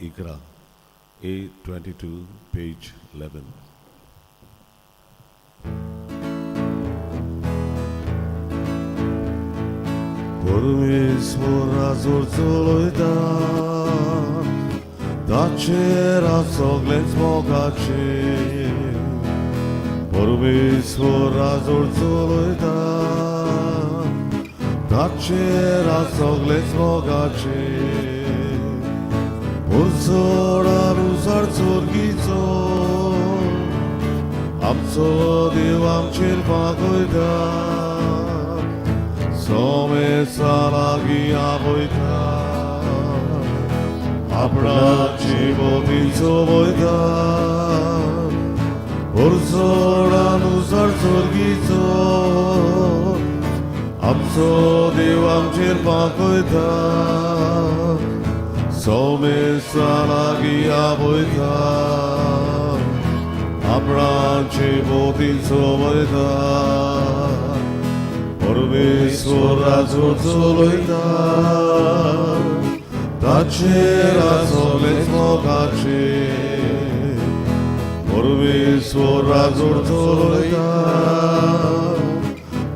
Ikra, A22, page 11. परमेश्वरा zorcoloida, dacera soglenz mogaci. परमेश्वरा zorcoloida, dacera soglenz mogaci. Urzora ruzar zorgizo, amso divam cirpagoida. Some salagi avoita, abraci botizo voita, urzora nuzar zorgizo, amso divam cirpagoita. Some salagi avoita, abraci botizo voita. परमेश्वरा zorcoloida, dacera soglenz mogaci. परमेश्वरा zorcoloida,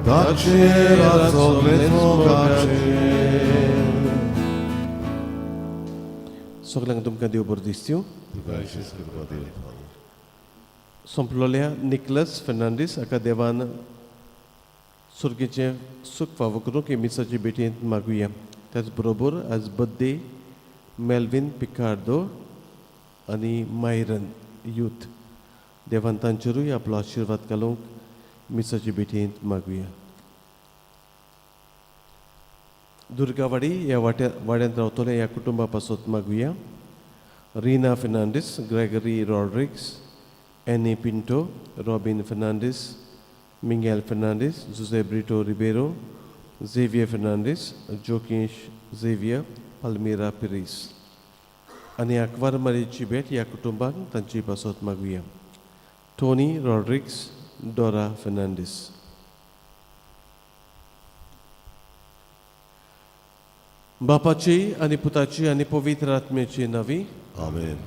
dacera soglenz mogaci. Soglang dumkan Dio berdistiu. Somplolia Nicholas Fernandes akadevan सुर्गीचे सुख फावो करूं की मिसाची बेटी मागुया त्याचबरोबर आज birthday Melvin पिकार्दो आनी Myron youth देवान तांचेरूय आपलो आशिर्वाद घालूंक मिसाची बेटी मागुया. दुर्गावाडी ह्या वाड्यांत रावतले ह्या कुटुंबा पासत मागुया. Reena Fernandes, Gregory Rodrigues, Annie Pinto, Robin Fernandes, Miguel Fernandes, José Brito Ribeiro, Xavier Fernandes, Joaquim Xavier, Palmira Pires. Ani akvar marici bet ya kutumbang tanci pasot maguya. Tony Rodrigues, Dora Fernandes. Bapaci ani putaci ani pavitra atmeci navi. Amen.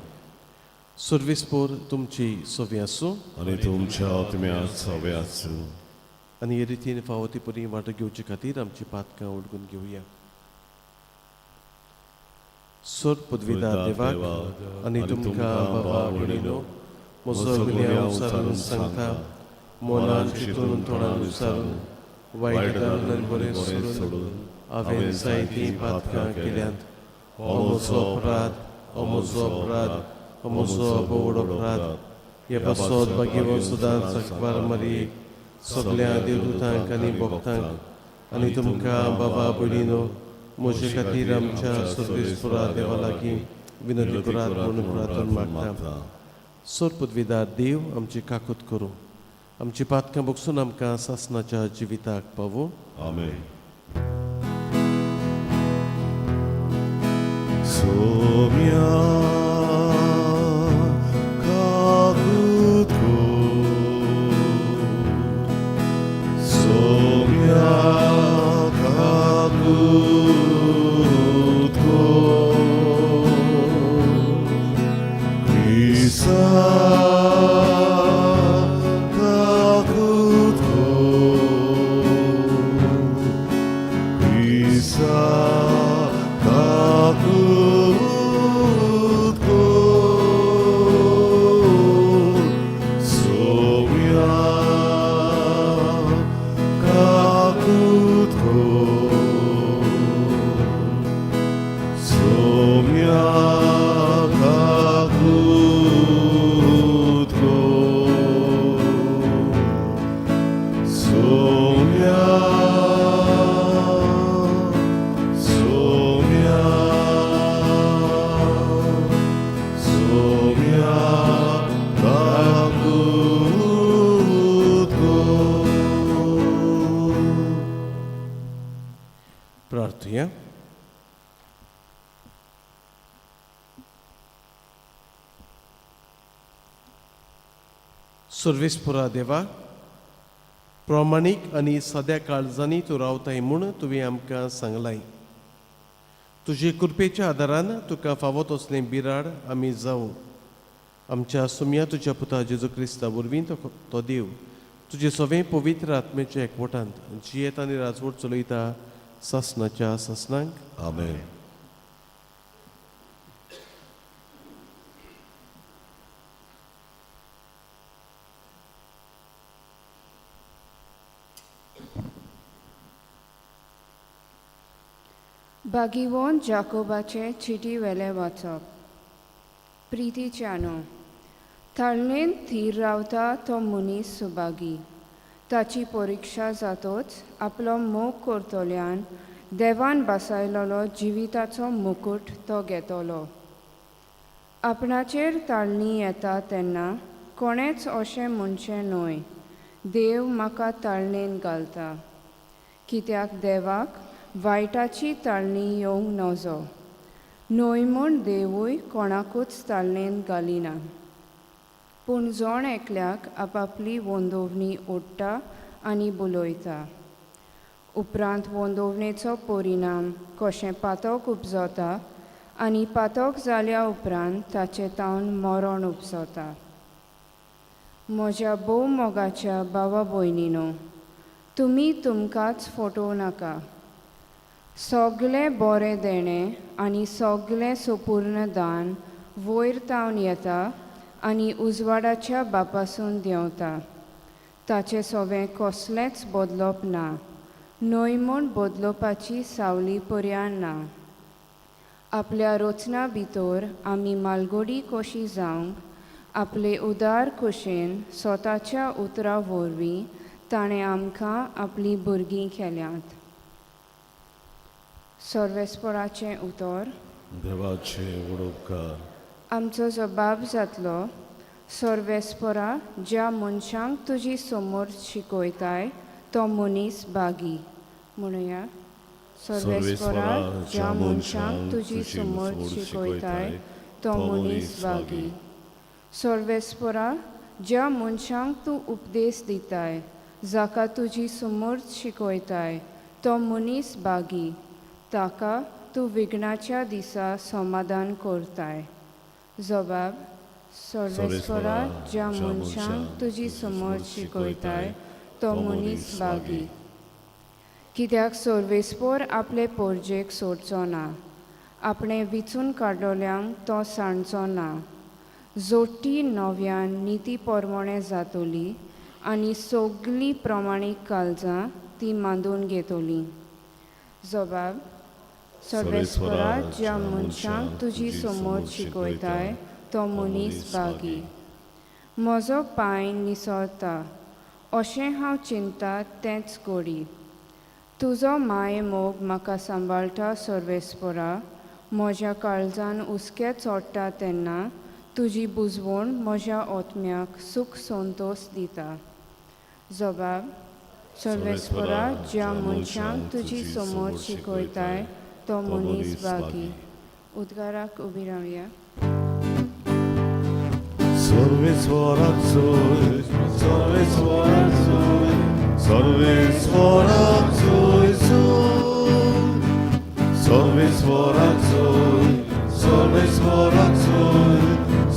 Survispor tumci soviasu. आणि तुमच्या आत्म्यात सव्यासु. आणि हे रितीने फावती परी वाट घेवचे खातीर आमची पातकां ओडगून घेवया. सोर पदवीदार देवाक आनी तुमकां बाबा भयणीनो म्हजो गुन्यांव विचारून सांगता. मोनान चिंतून तोंडान विचारून वायट कारणान बरें सोडून हांवें जायतीं पातकां केल्यांत. हो म्हजो अपराध, हो म्हजो बोड अपराध. हे पासत भाग्यवान सदांच अखबार मारी सगळ्या देवदूतांक आनी भक्तांक आनी तुमकां बाबा भयणीनो म्हजे खातीर आमच्या सर्वेस्परा देवा लागीं विनंती करात म्हणून प्रार्थना मागता. सोर पदवीदार देव आमची काकूत करूं. आमची पातकां बगसून आमकां सासणाच्या जिविताक पावूं. आमेन. सोम्या प्रार्थया. सर्वेस्परा देवा, प्रामाणीक आनी सद्या काळजांनी तूं रावताय म्हूण तुवें आमकां सांगलाय. तुजे कृपेच्या आदारान तुका फावत असलें बिराड आमी जावं. आमच्या सुम्या तुज्या पुता जेजू क्रिस्ता वरवीं तो देव तुजे सगळें पवित्र आत्मेच्या एकवटांत जियेत आनी राजवट चलयता सासणाच्या सासणांक. आमेन. बागीवोन जाकोबाचे चिटी वेले वाचप. प्रितीच्यानो, तळणेन थीर रावता तो मनीस सुबागी. ताची परिक्षा जातोच आपलो मोग करतल्यान देवान बसयलोलो जिविताचो मुकुट तो घेतलो. आपणाचेर तळणी येता तेन्ना कोणेच अशें म्हणचें न्हय, देव म्हाका तळणेन घालता. कित्याक देवाक वायटाची तळणी येवंक नजो. न्हय म्हूण देवूय कोणाकूच तळणेन घालिना. पूण जोण एकल्याक आपापली वंदोवणी ओडटा आनी बुलयता. उपरांत वंदोवणेचो परिणाम कशें पातक उपजता आनी पातक जाल्या उपरांत ताचें तावन मरण उपजता. म्हज्या भोव मोगाच्या भावा भयणीनो, तुमी तुमकांच फटोव नाका. सगळें बरें देणें आनी सगळें संपूर्ण दान वयर तावन येता आनी उजवाडाच्या बापासून देंवता. ताचें सवें कसलेंच बदलप ना, न्हय म्हूण बदलोवपाची सावली पर्यान ना. आपल्या रचना भितर आमी मालगोडी कशी जावंक आपले उदार कुशेन स्वताच्या उतरा वरवीं ताणें आमकां आपलीं भुरगीं केल्यांत. सर्वेस्पराचें उतर. देवाचे उडोवकार. आमचो जबाब जातलो, सर्वेस्परा, ज्या मनशांक तुजी समोर शिकयताय तो मनीस बागी. म्हणुया, सर्वेस्परा, ज्या मनशांक तुजी समोर शिकयताय तो मनीस बागी. सर्वेस्परा, ज्या मनशांक तूं उपदेश दिताय, जाका तुजी समोर शिकयताय तो मनीस बागी. ताका तूं विघ्नाच्या दिसा समाधान करताय. जबाब, सर्वेस्परा, ज्या मनशांक तुजी समोर शिकयताय तो मनीस बागी. कित्याक सर्वेस्पर आपले पोरजेक सोडचो ना, आपणें विचून काडलोल्यांक तो सांडचो ना. जोडटी नव्यान निती पोरमोणें जातोली आनी सगळीं प्रमाणीक काळजां ती मांडून घेतोली. जबाब, सर्वेस्परा, ज्या मनशांक तुजी समोर शिकयताय तो मनीस बागी. म्हजो पांय निसळटा अशें हांव चिंता तेंच घडी. तुजो माय मोग म्हाका सांबाळटा सर्वेस्परा. म्हज्या काळजान हुस्के चोडटा तेन्ना तुजी बुजवण म्हज्या आत्म्याक सूख संतोश दिता. जबाब, सर्वेस्परा, ज्या मनशांक तुजी समोर शिकयताय तो मनीस बागी. उद्गाराक उबी रावया. सर्वेस्पराक जोय, सर्वेस्पराक जोय, सर्वेस्पराक जोय जोय. सर्वेस्पराक जोय, सर्वेस्पराक जोय,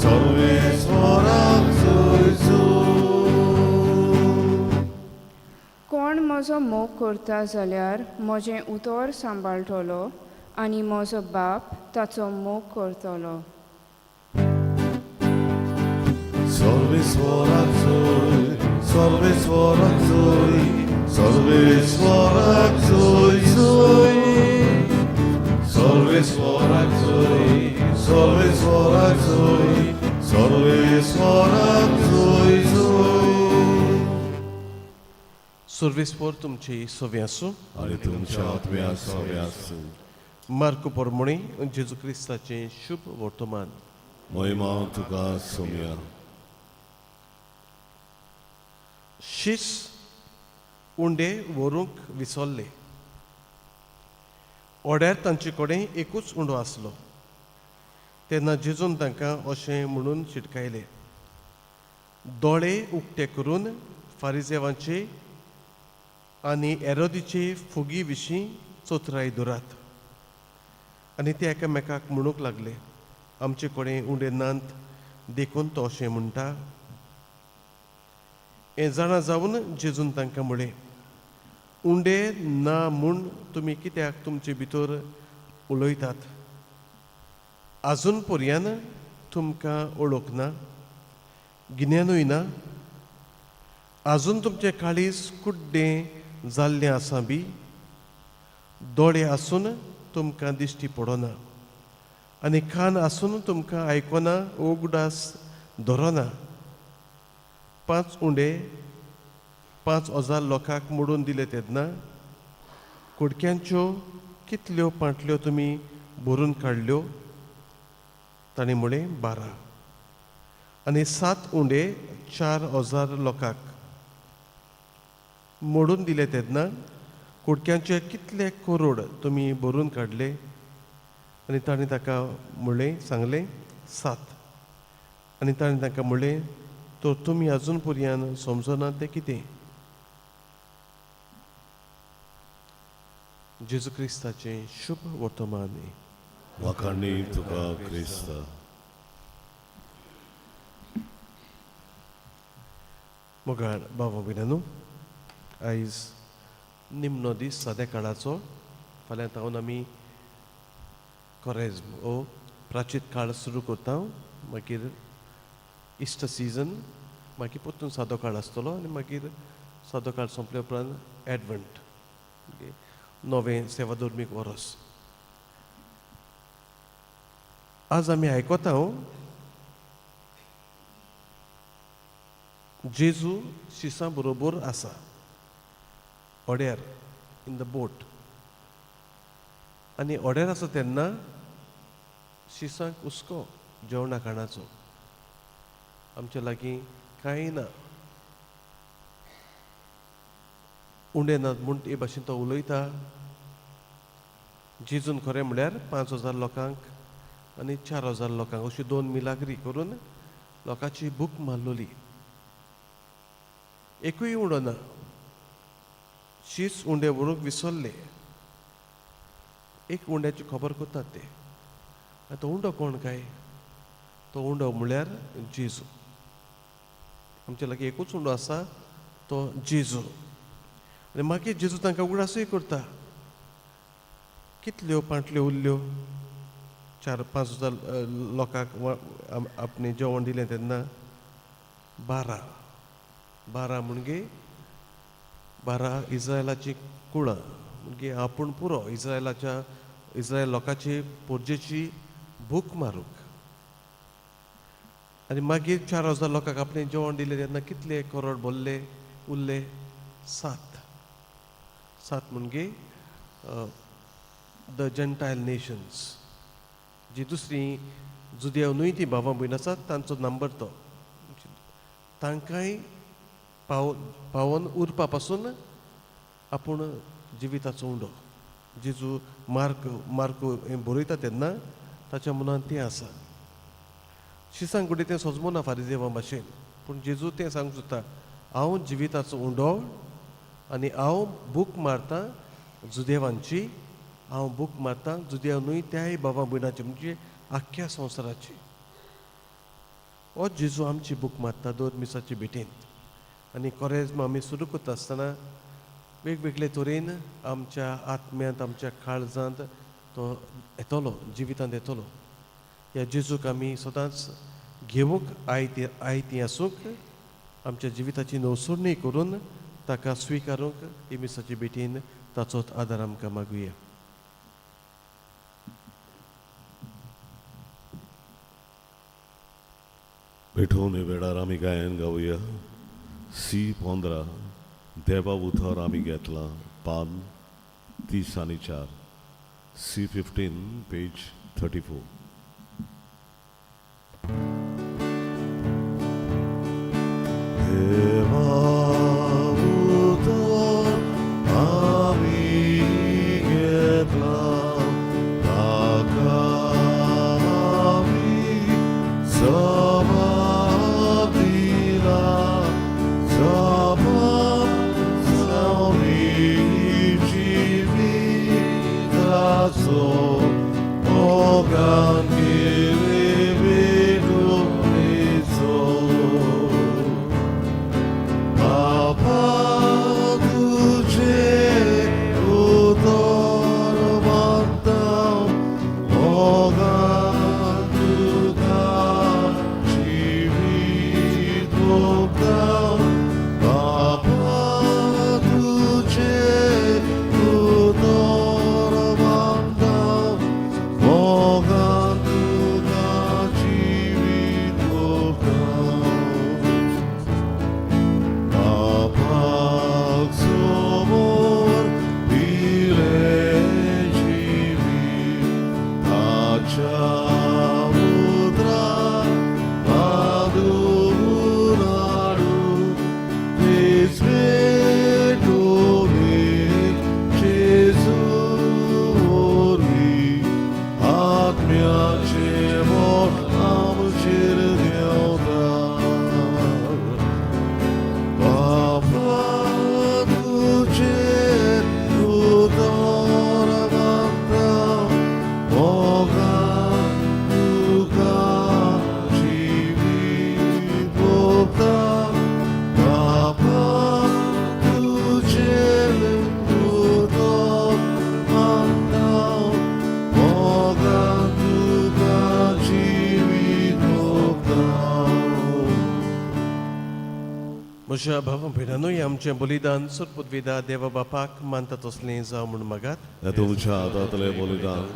सर्वेस्पराक जोय जोय. कोण म्हजो मोग करता जाल्यार म्हजें उतर सांबाळटलो आनी म्हजो बाप ताचो मोग करतलो. सर्वेस्पराक जोय, सर्वेस्पराक जोय, सर्वेस्पराक जोय जोय. सर्वेस्पराक जोय, सर्वेस्पराक जोय, सर्वेस्पराक जोय जोय. सर्वेस्पर तुमची सव्या आसूं आनी तुमच्या आत्म्या सव्या आसूं. मार्क पोरमोणी जेजू क्रिस्ताचें शुभ वर्तमान. महिमा तुका सोम्या. शीस उंडे व्हरूंक विसरले. ओड्यार तांचे कडेन एकूच उंडो आसलो. तेन्ना जेजून तांकां अशें म्हणून शिटकायलें, दोळे उक्ते करून फारिजेवांचे आनी हेरोदीचे फुगी विशीं चोत्राय दुरात. आनी ते एकामेकाक म्हणूंक लागले, आमचे कडेन उंडे नांत देखून तो अशें म्हणटा. हें जाणा जावन जेजून तांकां म्हळें, उंडे ना म्हूण तुमी कित्याक तुमचे भितर उलयतात? आजून पर्यान तुमकां ओळख ना, गिन्यानूय ना? आजून तुमचें काळीज कुड्डें जाल्लें आसा बी? दोळे आसून तुमकां दिश्टी पडना, आनी कान आसून तुमकां आयकना, उगडास धरना? 5 उंडे 5,000 लोकांक मोडून दिले तेन्ना कुडक्यांच्यो कितल्यो पांटल्यो तुमी भरून काडल्यो? ताणें म्हळें 12. आनी 7 उंडे 4,000 लोकांक मोडून दिले तेन्ना कुडक्यांचे कितले करोड तुमी भरून काडले? आनी ताणें ताका म्हणलें, सांगलें 7. आनी ताणें तांकां म्हणलें, तर तुमी आजून पर्यान समजना तें कितें? जेजू क्रिस्ताचें शुभ वर्तमान. वाखाणी तुका क्रिस्त. मोगाळ बाबा भयणांनो, आयज निमणो दीस साद्या काळाचो. फाल्यां तावन आमी कोरेज्म हो प्राचीत काळ सुरू करता. मागीर इस्टर सिजन, मागीर परतून सादो काळ आसतलो, आनी मागीर सादो काळ सोंपले उपरांत एडवंट, नवें सेवाधर्मीक वरस. आज आमी आयकता जेजू शिसां बरोबर आसा ओड्यार, इन द बोट. आनी ओड्यार आसा तेन्ना शिसांक हुस्को जेवणा खाणाचो आमचे लागीं कांय ना. उंडे नात म्हूण हे भाशेन तो उलयता. जेजून खरें म्हळ्यार 5,000 लोकांक आनी 4,000 लोकांक अशी 2 मिलाग्री करून लोकांची भूक मारलोली. एकूय उंडो ना. शीस उंडे व्हरूंक विसरले. एक उंड्याची खबर करतात ते. तो उंडो कोण काय? तो उंडो म्हळ्यार जेजू. आमचे लागीं एकूच उंडो आसा, तो जेजू. आनी मागीर जेजू तांकां उगडासूय करता. कितल्यो पांटल्यो उरल्यो? 4-5,000 लोकांक आपणें जेवण दिलें तेन्ना 12 म्हणजे 12 इस्रायलाची कुळां. म्हणजे आपूण पुरो इस्रायल लोकांची पोरजेची भूक मारूंक. आनी मागीर 4,000 लोकांक आपणें जेवण दिलें तेन्ना कितले करोड भरले उरले? 7 म्हणजे द जेंटायल नेशन्स, जी दुसरी जुदेव ती भावां भयण आसात, तांचो नंबर तो. तांकांय पावन उरपा पासून आपूण जिविताचो उंडो. जेजू मार्क हें बरयता तेन्ना ताच्या मनांत तें आसा. शिसांक उडे तें सोजमोना फारिजेवां भाशेन, पूण जेजू तें सांगूंक सोदता, हांव जिविताचो उंडो आनी हांव भूक मारतां जुदेवांची. हांव भूक मारतां जुदेव न्हय त्याय भावां भयणांची, म्हणजे आख्ख्या संवसाराची. हो जेजू आमची भूक मारता दर मिसाची भेटेन. आनी कोरेज्म आमी सुरू करता आसतना वेगवेगळे तरेन आमच्या आत्म्यांत, आमच्या काळजांत तो येतलो, जिवितांत येतलो. ह्या जेजूक आमी सदांच घेवंक आयती आसूंक, आमच्या जिविताची नवसोडणी करून ताका स्विकारूंक ही मिसाची भेटेन ताचोच आदार आमकां मागुया. भेटून हे वेळार आमी गायन गावया. C15 देवा उतर आमी घेतला, पान 30 आनी 4. C15 page 34. देवा उतर आमी घेतला, ताका आमी जबाब दिला. जबाब जिविताचो म्हज्या भाव भयणांनूय आमचें बलिदान सुरपुद्विदा देवा बापाक मानता तसलें जावं म्हूण मागात. हे तुमच्या हातांतलें बलिदान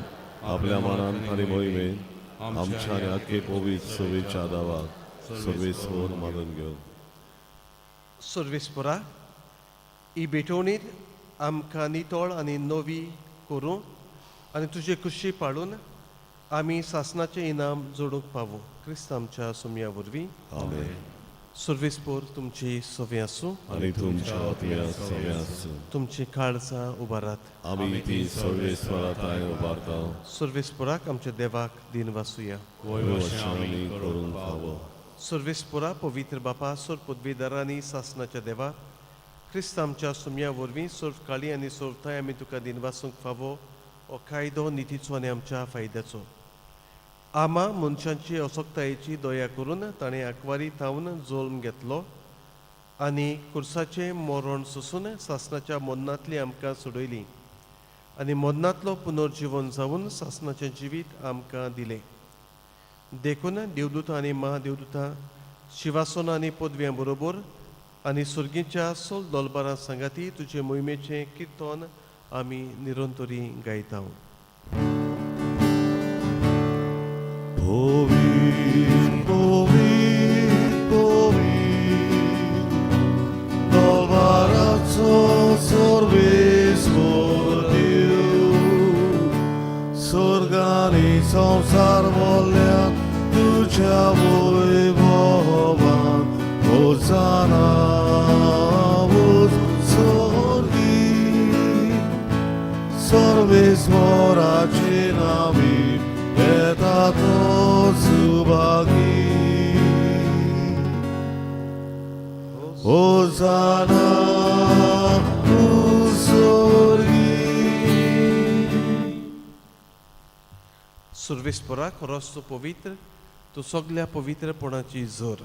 आपल्या मनान आनी मोहिमेन आमच्या आनी आख्खे पवित्र सभेच्या दावाक सर्वेस्वर मानून घेवन सर्वेस्परा ही भेटवणीत आमकां नितळ आनी नवी करूं आनी तुजे कुशी पाळून आमी सासणाचें इनाम जोडूंक पावूं. क्रिस्त आमच्या सुमया वरवीं. आमेन. सर्वेस्पोर तुमची सवे आसूं. आनी तुमच्या आत्म्या सवे आसूं. तुमची काळजां उबारात. आमी ती सर्वेस्वराताय उबारता. सर्वेस्पोराक आमच्या देवाक दिन वासुया. वैवशांनी करूंक फावो. सर्वेस्पोरा पवित्र बापा सोर पदवीदारांनी सासणाच्या देवा क्रिस्त आमच्या सुमया वरवीं सोर्फ काळी आनी सोर्थाय आमी तुका दिन वासूंक फावो हो कायदो नितीचो आनी आमच्या फायद्याचो. आमा मनशांची असोक्तायेची दया करून ताणें आंकवारी थावन जोल्म घेतलो आनी कुर्साचें मरण सोंसून सासणाच्या मरणांतली आमकां सोडयली आनी मरणांतलो पुनर्जीवन जावन सासणाचें जिवीत आमकां दिलें. देखून देवदूतां आनी महादेवदूतां शिवासनां आनी पदव्यां बरोबर आनी सुर्गीच्या सोल दोलबारां सांगाती तुजे मोहिमेचें किर्तन आमी निरंतरी गायता. Povin, povin, povin, dolvarazzo sorvismor Diu, sorgani संसार volea tuja voivovan, Hosanna vos sorgi, sorvismor acinami, Etato subagi Hosanna usorgi. सर्वेस्पराक रस्तो पवित्र तूं सगल्या पवित्रपणाची जोर.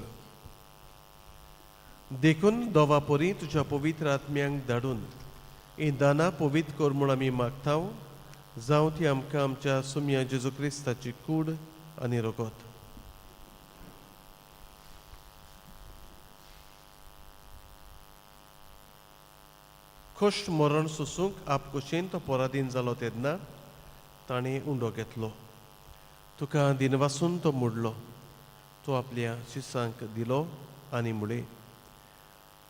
देखून दोवा परी तुज्या पवित्र आत्म्यांक धाडून ही दानां पवित्र कर म्हूण आमी मागता. जावं ती आमकां आमच्या सुमया जेजू क्रिस्ताची कूड आनी रगत. कश्ट मरण सोसूंक आपकुशेन तो पराधीन जालो तेन्ना ताणें उंडो घेतलो. तुका दिनवासून तो मोडलो. तो आपल्या शिसांक दिलो आनी म्हळें,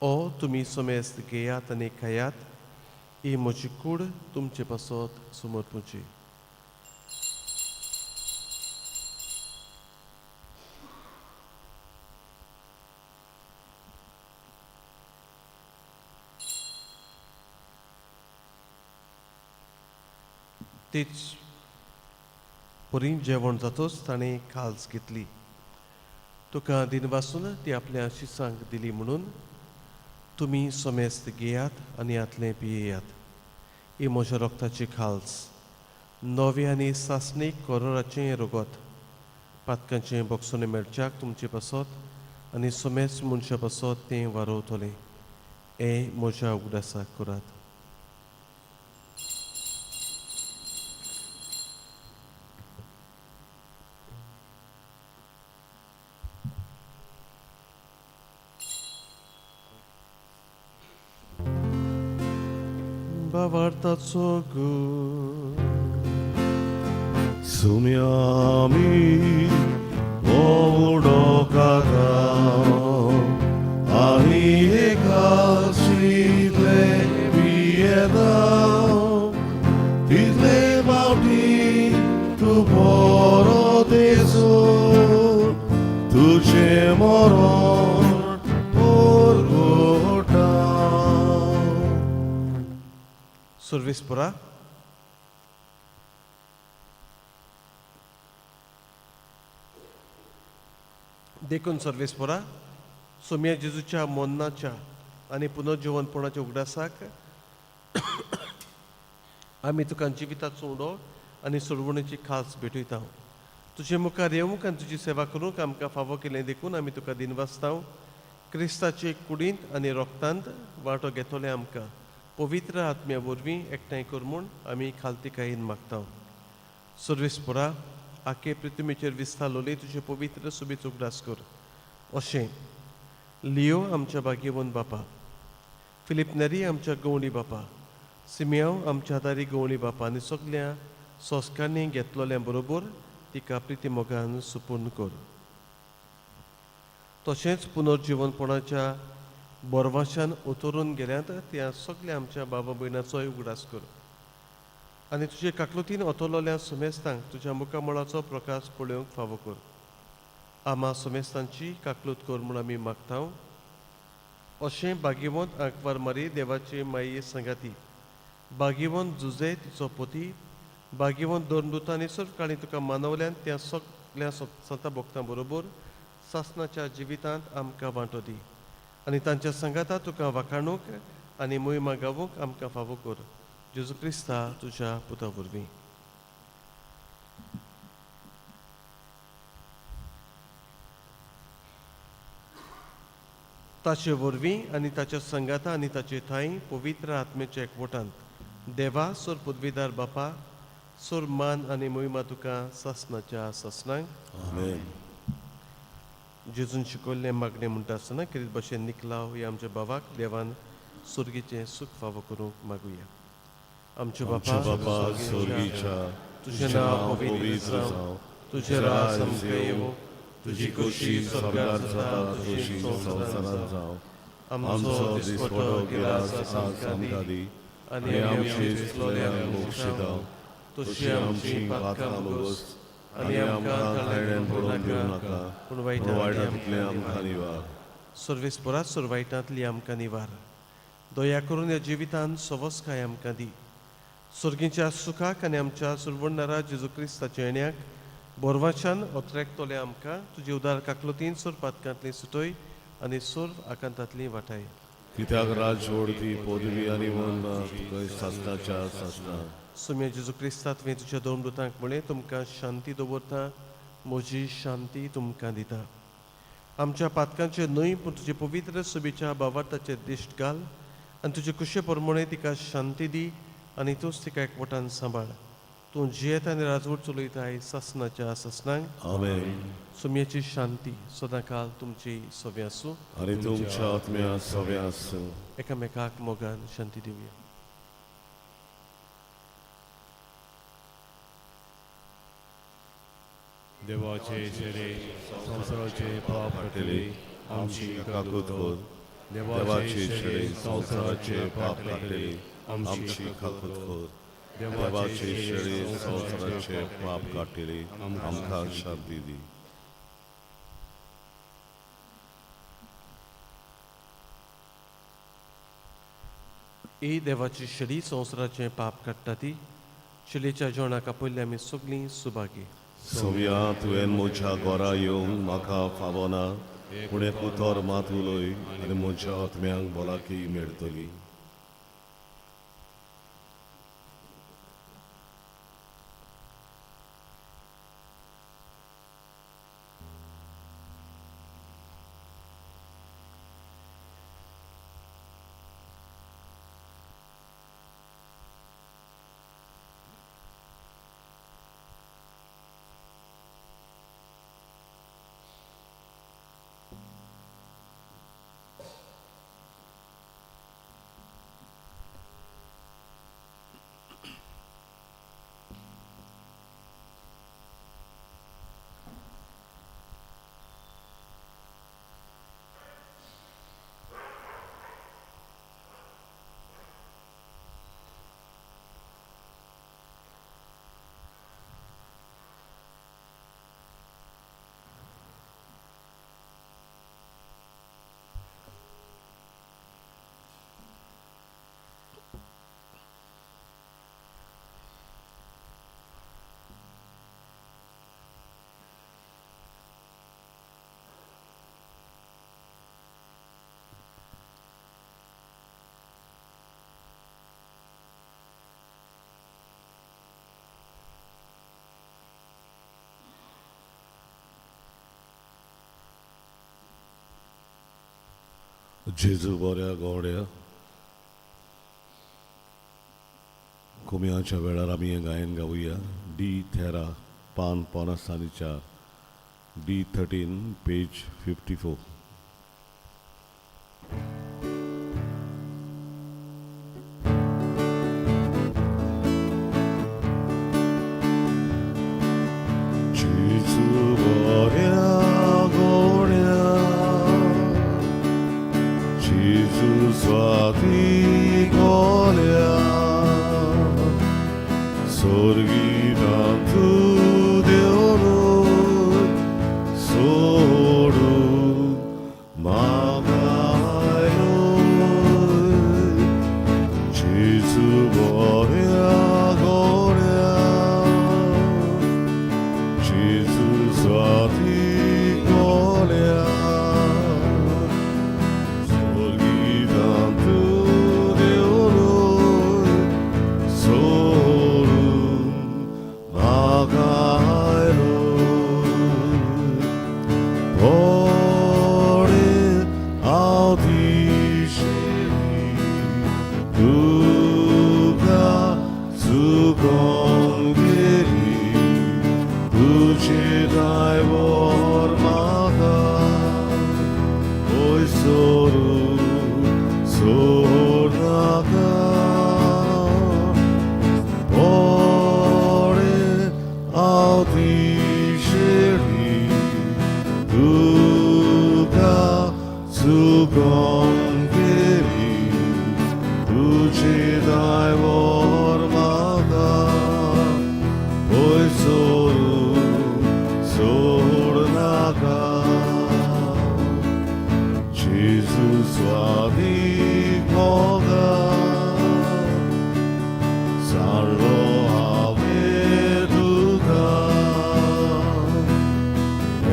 ओ तुमी समेस्त घेयात आनी खायात, ही म्हजी कूड तुमचे पासत समर्पूची. तेच परी जेवण जातोच ताणें खालस घेतली. तुका दिनवासून ती आपल्या शिसांक दिली म्हणून तुमी समेस्त घेयात आनी यातलें पियेयात. ही म्हज्या रोगताची खालस, नवे आनी सासणीक कोरोराचें रगत, पातकांचें बोगसोने मेळच्याक तुमचे पासत आनी समेस्त मनशा पासत तें वारोवतलें. हें म्हज्या उगडासाक करात. Bavartaco gud. Sumiami powudokata ani ekasritle bieda title bauti tu porodeso tuche moron porgota. सर्वेस्परा देखून सर्वेस्परा सोम्या जेजूच्या मरणाच्या आनी पुनर्जीवनपणाच्या उगडासाक आमी तुका जिविताचो उडो आनी सोडवणेची खास भेटयता. तुजे मुखार येवंक आनी तुजी सेवा करूंक आमकां फावो केलें देखून आमी तुका दिनवासता. क्रिस्ताचे कुडींत आनी रोगतांत वांटो घेतले आमकां पवित्र आत्म्या वरवीं एकठांय कर म्हूण आमी खालतीकायेन मागता. सर्वेस्परा आखे पृथ्वीचेर विस्तारलोली तुजे पवित्र सुबेच उगडास कर. अशें लिओ आमच्या बागेवन बापा, फिलिप नेरी आमच्या गवळी बापा, सिमियांव आमच्या आदारी गवळी बापा आनी सगल्या सोस्कांनी घेतलोल्या बरोबर तिका प्रिती मोगान सुपूर्ण कर. तशेंच पुनर्जीवनपणाच्या बोरवाशान उतरून गेल्यात त्या सगल्या आमच्या बाबा भयणाचोय उगडास कर. आनी तुजे काकलुतीन ओतलोल्या सुमेस्तांक तुज्या मुखामळाचो प्रकाश पळोवंक फावो कर. आमा सुमेस्तांची काकलूत कर म्हूण आमी मागता. अशें बागीवंत आंकवार मारी देवाचे माये संगाती, बागीवंत जुजे तिचो पोती, बागीवंत दोरदूतांनी सर्व काळी तुका मानवल्यान त्या सगल्या संता भक्तां बरोबर सासणाच्या जिवितांत आमकां वांटो दी आनी तांच्या संगाता तुका वाखाणूक आनी मोहिमा गावूंक आमकां फावो कर. जेजू क्रिस्ता तुज्या पुता वरवीं. ताचे वरवीं आनी ताच्या संगाता आनी ताचे थंय पवित्र आत्मेच्या एकवटांत देवा सोर पदवीदार बापा सोर मान आनी मोहिमा तुका सासणाच्या सासणांक. आमेन. जेजून शिकयल्लें मागणें म्हणटा आसतना कितें भशेन निकलाव ह्या आमच्या बाबाक देवान सुर्गीचें सुख फावो करूंक मागुया. आमचे आमच्या बापा बापा स्वर्गीच्या, तुजें नांव पवित्र जावं, तुजें राज आमकां येवं, तुजी खोशी स्वर्गार जाता तशी संवसारांत जावं. आमचो दिसपटो गिरास आमकां दी आनी आमची चुकलोल्यांक मोक्ष दाव. तशी आमची पातकां बोगोस आनी आमकां खायड्यान पडोवंक दिवं नाका, पूण वायटांतल्यान आमकां निवार. सर्वेस्परात सुरवायटांतली आमकां निवार. दया करून ह्या जिवितांत सवस्काय आमकां दी. सर्गीच्या सुखाक आनी आमच्या सुरवणारा जेजू क्रिस्ताच्या येण्याक बोरवाशान ओतरेक तोले आमकां तुजी उदार काकलुतीन सोर पातकांतली सुटय आनी सोर आकांतांतली वाटाय. कित्याक राज ओडपी पदवी आनी मन तुका सासणाच्या सासणां. सुम्या जेजू क्रिस्ता तुवें तुज्या दोन दुतांक म्हळें तुमकां शांती दवरता, म्हजी शांती तुमकां दिता. आमच्या पातकांचे न्हय पूण तुजे पवित्र सुबेच्या भावार्थाचेर दिश्ट घाल आनी तुजे कुशे प्रमाणे तिका शांती दी आनी तूंच तिका एकवटान सांबाळ. तूं जियेत आनी राजवट चलयताय सासणाच्या सासणांक. आमेन. सुम्याची शांती सदां काळ तुमची सव्या आसूं आनी तुमच्या आत्म्या सव्या आसूं. एकामेकाक मोगान शांती दिवया. देवाचे चेरे संवसाराचे पाप काडले आमची काकूत कर. देवाचे छेडे संवसाराचे पाप काडले आमची काकूत कर. देवाचे छेडे संवसाराचे पाप काडले आमकां शांती दी. ही देवाची शेळी संवसाराचें पाप काडटा ती. शेळीच्या जेवणाक आपयल्ली आमी सगळीं सुभागी. सव्या तुवें म्हज्या घरा येवंक म्हाका फावो ना, पूण एक उतर मात उलय आनी म्हज्या आत्म्यांक भलायकी मेळटली. जेजू बऱ्या गोड्या, कुम्याच्या वेळार आमी हें गायन गावुया. डी थेरा पान 54, D13 पेज 54. तुका सुगंधेरी तुझे दायवर मागा होय सोड नाका Jesus suavi moga sarlo aveduga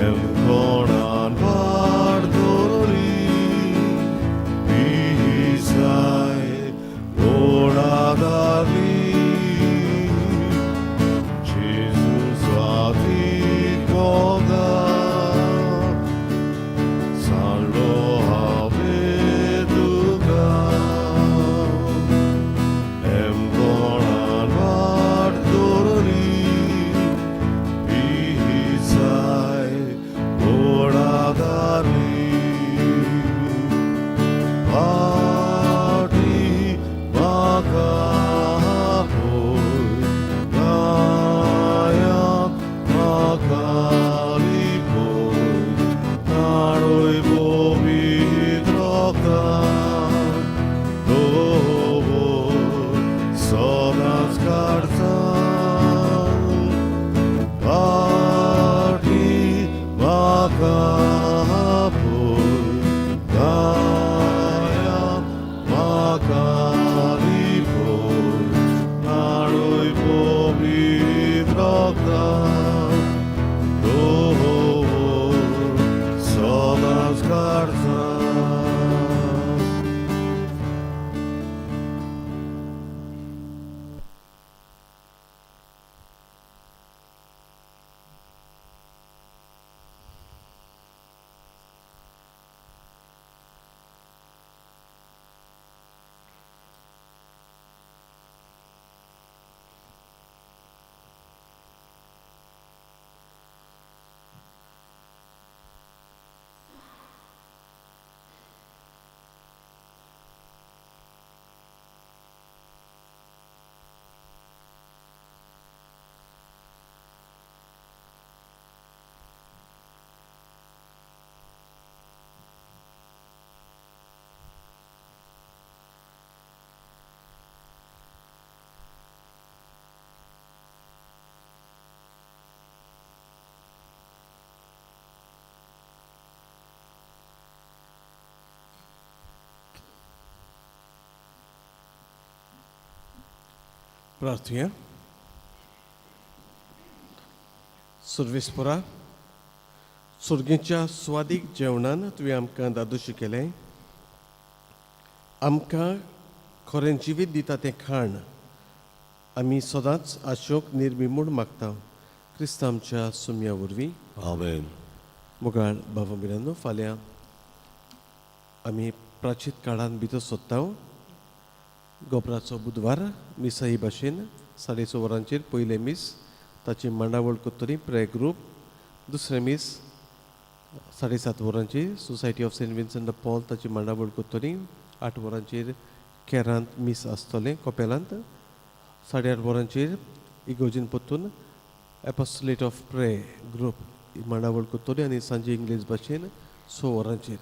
em koran pardori bisai oradali Jesus suavi moga sarlo प्रार्थूया. सर्वेस्परा, सुर्गेच्या स्वादीक जेवणान तुवें आमकां दादोशी केलें. आमकां खरें जिवीत दिता तें खाण आमी सदांच आशोक निर्मिमूड मागता. क्रिस्त आमच्या सुमया वरवीं. आमेन. मुगाळ बाबा मिरांनो, फाल्यां आमी प्राचीत काळान भितर सोदता. गोबराचो बुधवार मिसा ही भाशेन 6:30 वरांचेर पयले मीस ताची मांडावळ करतली प्रे ग्रूप. दुसरे मीस 7:30 वरांचेर Society of Saint Vincent de Paul ताची मांडावळ करतली. 8 वरांचेर केरांत मीस आसतलें कोपेलांत. 8:30 वरांचेर इगोजीन परतून एपोस्टोलेट ऑफ प्रे ग्रूप मांडावळ करतली आनी सांजे इंग्लीश भाशेन 6 वरांचेर.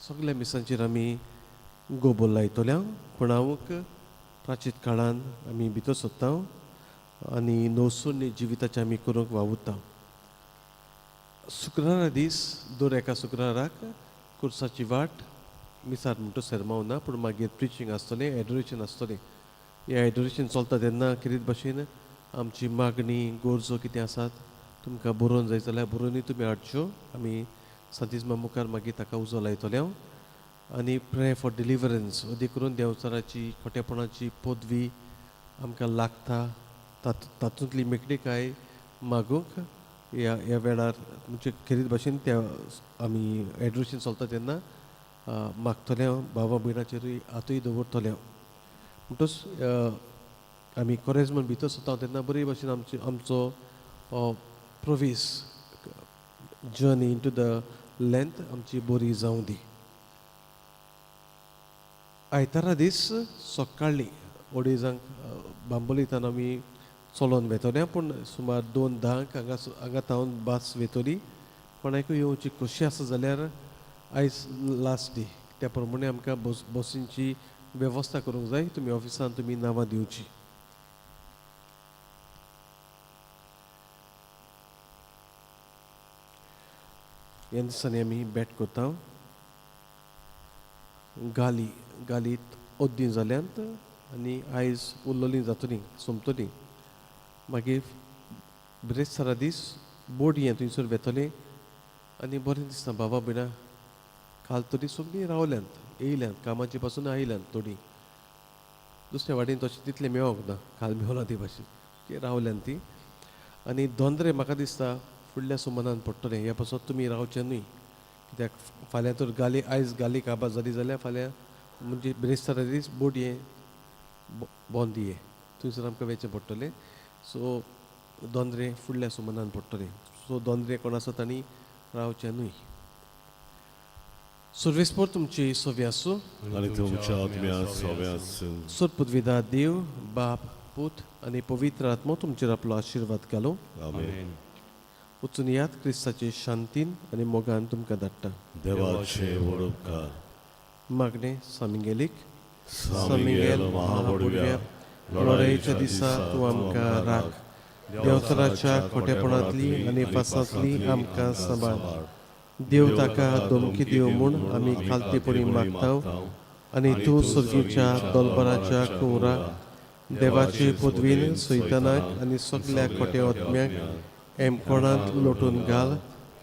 सगळ्या मिसांचेर आमी गोबोल लायतल्या. पूण हांव प्राचीत काळान आमी भितर सोदता आनी नवसुर्णी जिविताचें आमी करूंक वावुरता. शुक्रारा दीस दर एका शुक्राराक कुर्साची वाट मिसार म्हणटा सेर्मांव ना, पूण मागीर प्रिचींग आसतलें, एडोरेशन आसतलें. हें एडोरेशन चलता तेन्ना कितें भाशेन आमची मागणी गरजो कितें आसात तुमकां बरोवन जाय जाल्यार बरोवनूय तुमी हाडच्यो. आमी सांतिस्मा मुखार मागीर ताका उजो लायतल्या. आनी प्रे फॉर डिलिव्हरन्स, अदी करून देंवचाराची खोटेपणाची पदवी आमकां लागता तातूंतली मेकळीकाय मागूंक ह्या वेळार म्हणजे खेरीत भाशेन त्या आमी एडोरेशन चलता तेन्ना मागतले. बाबा भयणाचेरूय हातूय दवरतले. म्हणटच आमी कोरेजमन भितर सोदता तेन्ना बरे भाशेन आमचो प्रवेश जर्नी इंटू द लेंथ आमची बरी जावं दी. आयतारा दीस सकाळी ओडेजांक बांबोलींतल्यान आमी चलोन वेतले. पूण सुमार 2:10 हांगा थावन बस वेतली कोणाकूय येवची खोशी आसा जाल्यार आयज लास्ट डे त्या प्रमाणे आमकां बसींची वेवस्था करूंक जाय. तुमी ऑफिसान तुमी नांवां दिवची. ह्या दिसांनी आमी बॅट करता. गालीत ओद्दी जाल्यांत आनी आयज उरलोलीं जातलीं सोंपतलीं. मागीर बरेच सारा दीस बोट हें थंयसर वेतलें आनी बरें दिसता. बाबा बिणा काल तरी सगळीं रावल्यांत येयल्यांत कामाची पासून आयल्यांत थोडीं. दुसऱ्या वाटेन तशें तितलें मेळोंक ना काल मेवला ते भाशेन की रावल्यांत तीं. आनी दोंदरे म्हाका दिसता फुडल्या सुमनान पडटलें. ह्या पासून तुमी रावचें न्हय कित्याक फाल्यां तर आयज गाली काबार जाली जाल्यार फाल्यां म्हणजे बरेच सारा दीस बोट हें बंद हे थंयसर आमकां वेचें पडटलें. सो दोंदरे फुडल्या सुमनान पडटलें. सो दोंदरे कोण आसा तांणी रावचें न्हय. सर्वेस्पर तुमची सोवी आसूं आनी तुमच्या आत्म्या सोव्यास सोद पदवीदार देव बाप पूत आनी पवित्र आत्मो तुमचेर आपलो आशिर्वाद घालो. आमेन. वचून यात क्रिस्ताचे शांतीन आनी मोगान तुमकां धाडटा. देवाचे वडोपकार. मागणें सामिंगेलीक सामिंगेल महाबडव्या लढाईच्या दिसा तूं आमकां राख. देंवतराच्या खोटेपणांतली आनी पासांतली आमकां सांबाळ. देव ताका धमकी दिव म्हूण आमी खालतीपणी मागताव आनी तूं सर्गीच्या दोलबराच्या कुंवराक देवाचे पदवीन सैतानाक आनी सगळ्या खोट्या आत्म्याक एमकोणांत लोटून घाल.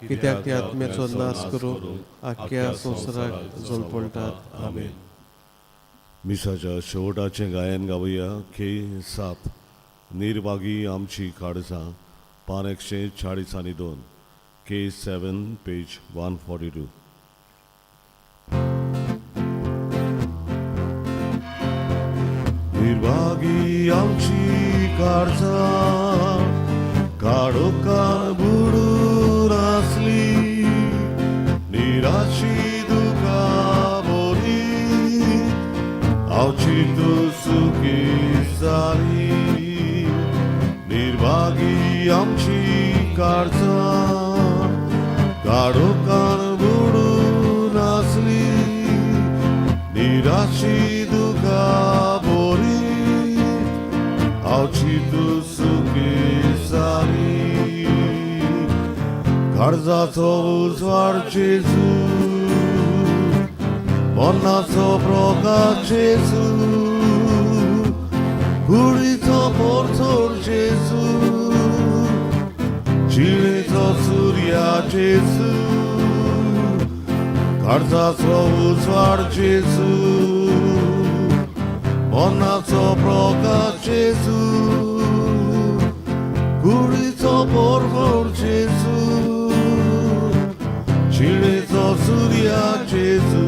कित्याक त्या आत्म्याचो नाश करून आख्ख्या संवसाराक जळपळटात. आमेन. मिसाच्या शेवटाचें गायन गावया. के 7 निर्भागी आमची काळजां पान 142. के 7 पेज 142. निर्भागी आमची काळजां काळोखान बुडून आसली. निराशी दुखां बोली आमची तूं सुखी जाली. निर्भागी आमची काळजां काळोखान बुडून आसली. निराशी दुखां बोली आमची तूं सुखी जाली. काळजाचो उजवाड जेजू मोन्नाचो प्रकाश जेजू कुडीचो पोरचोर जेजू जिणेचो सुर्या जेजू काळजाचो उजवाड जेजू मोन्नाचो प्रकाश जेजू कुडीचो पोरचोर जेजू जिणेचो सुर्या जेजू